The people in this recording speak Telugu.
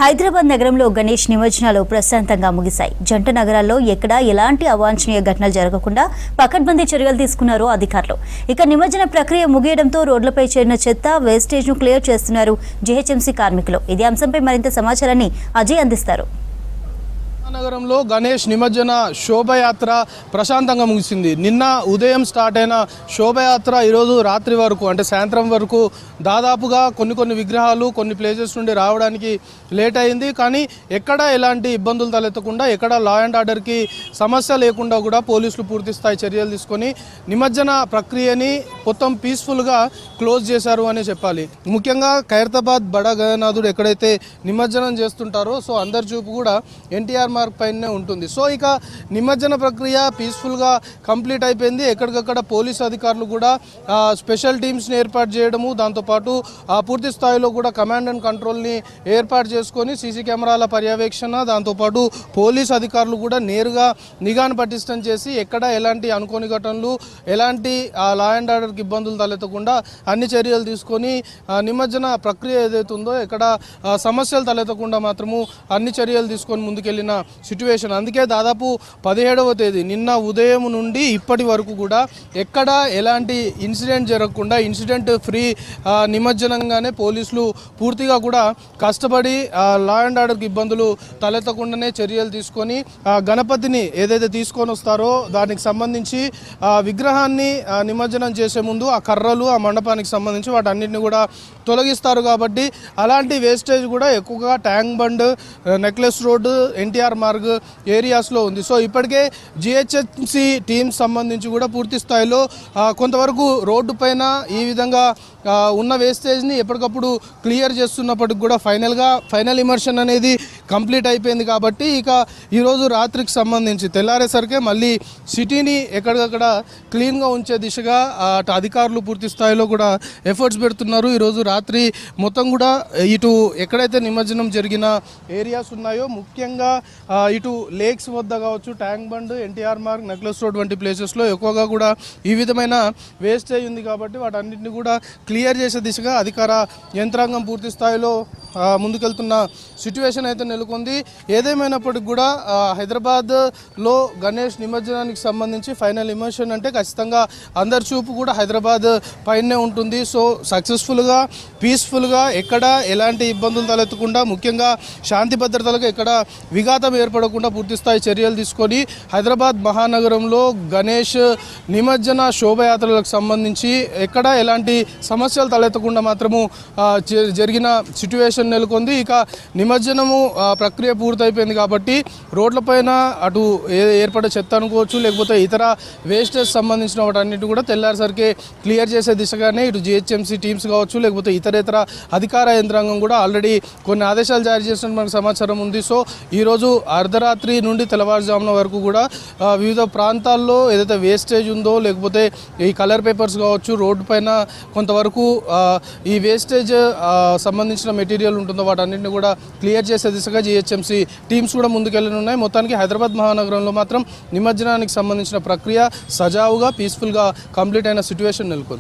హైదరాబాద్ నగరంలో గణేష్ నిమజ్జనాలు ప్రశాంతంగా ముగిశాయి. జంట నగరాల్లో ఎక్కడా ఎలాంటి అవాంఛనీయ ఘటనలు జరగకుండా పకడ్బందీ చర్యలు తీసుకున్నారు అధికారులు. ఇక నిమజ్జన ప్రక్రియ ముగియడంతో రోడ్లపై చేరిన చెత్త, వేస్టేజ్ ను క్లియర్ చేస్తున్నారు జీహెచ్ఎంసీ కార్మికులు. ఇదే అంశంపై మరింత సమాచారాన్ని అజయ్ అందిస్తారు. నగరంలో గణేష్ నిమజ్జన శోభయాత్ర ప్రశాంతంగా ముగిసింది. నిన్న ఉదయం స్టార్ట్ అయిన శోభయాత్ర ఈరోజు రాత్రి వరకు అంటే సాయంత్రం వరకు దాదాపుగా కొన్ని విగ్రహాలు కొన్ని ప్లేసెస్ నుండి రావడానికి లేట్ అయింది. కానీ ఎక్కడ ఎలాంటి ఇబ్బందులు తలెత్తకుండా, ఎక్కడ లా అండ్ ఆర్డర్కి సమస్య లేకుండా కూడా పోలీసులు పూర్తి స్థాయి చర్యలు తీసుకొని నిమజ్జన ప్రక్రియని మొత్తం పీస్ఫుల్గా క్లోజ్ చేశారు అని చెప్పాలి. ముఖ్యంగా ఖైరతాబాద్ బడా గణనాథుడు ఎక్కడైతే నిమజ్జనం చేస్తుంటారో సో అందరి చూపు కూడా ఎన్టీఆర్ మార్క్ పైనే ఉంటుంది. సో ఇక నిమజ్జన ప్రక్రియ పీస్ఫుల్గా కంప్లీట్ అయిపోయింది. ఎక్కడికక్కడ పోలీసు అధికారులు కూడా స్పెషల్ టీమ్స్ని ఏర్పాటు చేయడము, దాంతోపాటు పూర్తి స్థాయిలో కూడా కమాండ్ అండ్ కంట్రోల్ని ఏర్పాటు చేసుకొని సీసీ కెమెరాల పర్యవేక్షణ, దాంతోపాటు పోలీసు అధికారులు కూడా నేరుగా నిఘాను పటిష్టం చేసి ఎక్కడ ఎలాంటి అనుకోని ఘటనలు, ఎలాంటి లా అండ్ ఆర్డర్కి ఇబ్బందులు తలెత్తకుండా అన్ని చర్యలు తీసుకొని నిమజ్జన ప్రక్రియ ఏదైతే ఉందో ఎక్కడ సమస్యలు తలెత్తకుండా మాత్రము అన్ని చర్యలు తీసుకొని ముందుకెళ్ళిన సిట్యువేషన్. అందుకే దాదాపు 17వ తేదీ నిన్న ఉదయం నుండి ఇప్పటి వరకు కూడా ఎక్కడ ఎలాంటి ఇన్సిడెంట్ జరగకుండా ఇన్సిడెంట్ ఫ్రీ నిమజ్జనంగానే పోలీసులు పూర్తిగా కూడా కష్టపడి లా అండ్ ఆర్డర్కి ఇబ్బందులు తలెత్తకుండానే చర్యలు తీసుకొని గణపతిని ఏదైతే తీసుకొని వస్తారో దానికి సంబంధించి విగ్రహాన్ని నిమజ్జనం చేసే ముందు ఆ కర్రలు, ఆ మండపానికి సంబంధించి వాటన్నిటిని కూడా తొలగిస్తారు. కాబట్టి అలాంటి వేస్టేజ్ కూడా ఎక్కువగా tank bund, necklace road, NTR Marg ఏరియాస్లో ఉంది. సో ఇప్పటికే జిహెచ్ఎంసీ టీమ్స్ సంబంధించి కూడా పూర్తి స్థాయిలో కొంతవరకు రోడ్డు పైన ఈ విధంగా ఉన్న వేస్టేజ్ని ఎప్పటికప్పుడు క్లియర్ చేస్తున్నప్పటికి కూడా ఫైనల్ ఇమర్షన్ అనేది కంప్లీట్ అయిపోయింది. కాబట్టి ఇక ఈరోజు రాత్రికి సంబంధించి తెల్లారేసరికే మళ్ళీ సిటీని ఎక్కడికక్కడ క్లీన్గా ఉంచే దిశగా అధికారులు పూర్తి స్థాయిలో కూడా ఎఫర్ట్స్ పెడుతున్నారు. ఈరోజు రాత్రి మొత్తం కూడా ఇటు ఎక్కడైతే నిమజ్జనం జరిగిన ఏరియాస్ ఉన్నాయో ముఖ్యంగా ఇటు లేక్స్ వద్ద కావచ్చు, tank bund, NTR Marg, necklace road వంటి ప్లేసెస్లో ఎక్కువగా కూడా ఈ విధమైన వేస్టేజ్ ఉంది. కాబట్టి వాటన్నింటినీ కూడా క్లియర్ చేసే దిశగా అధికార యంత్రాంగం పూర్తి స్థాయిలో ముందుకెళ్తున్న సిట్యువేషన్ అయితే నెలకొంది. ఏదేమైనప్పటికి కూడా హైదరాబాద్లో గణేష్ నిమజ్జనానికి సంబంధించి ఫైనల్ ఇమర్షన్ అంటే ఖచ్చితంగా అందరి చూపు కూడా హైదరాబాద్ పైనే ఉంటుంది. సో సక్సెస్ఫుల్గా పీస్ఫుల్గా ఎక్కడ ఎలాంటి ఇబ్బందులు తలెత్తకుండా, ముఖ్యంగా శాంతి భద్రతలకు ఎక్కడ విఘాతం ఏర్పడకుండా పూర్తి స్థాయి చర్యలు తీసుకొని హైదరాబాద్ మహానగరంలో గణేష్ నిమజ్జన శోభయాత్రలకు సంబంధించి ఎక్కడ ఎలాంటి సమస్యలు తలెత్తకుండా మాత్రము జరిగిన సిట్యువేషన్ నెలకొంది. ఇక నిమజ్జనము ప్రక్రియ పూర్తయిపోయింది కాబట్టి రోడ్లపైన అటు ఏర్పడే చెత్త అనుకోవచ్చు, లేకపోతే ఇతర వేస్టేజ్ సంబంధించిన వాటన్నిటి కూడా తెల్లారిసరికి క్లియర్ చేసే దిశగానే ఇటు జిహెచ్ఎంసీ టీమ్స్ కావచ్చు, లేకపోతే ఇతర అధికార యంత్రాంగం కూడా ఆల్రెడీ కొన్ని ఆదేశాలు జారీ చేసినట్టు మనకు సమాచారం ఉంది. సో ఈరోజు అర్ధరాత్రి నుండి తెల్లవారుజామున వరకు కూడా వివిధ ప్రాంతాల్లో ఏదైతే వేస్టేజ్ ఉందో, లేకపోతే ఈ కలర్ పేపర్స్ కావచ్చు, రోడ్డు పైన కొంతవరకు ఈ వేస్టేజ్ సంబంధించిన మెటీరియల్ ఉంటుందో వాటన్నింటిని కూడా క్లియర్ చేసే దిశగా జిహెచ్ఎంసీ టీమ్స్ కూడా ముందుకెళ్ళనున్నాయి. మొత్తానికి హైదరాబాద్ మహానగరంలో మాత్రం నిమజ్జనానికి సంబంధించిన ప్రక్రియ సజావుగా పీస్ఫుల్గా కంప్లీట్ అయిన సిట్యువేషన్ నెలకొంది.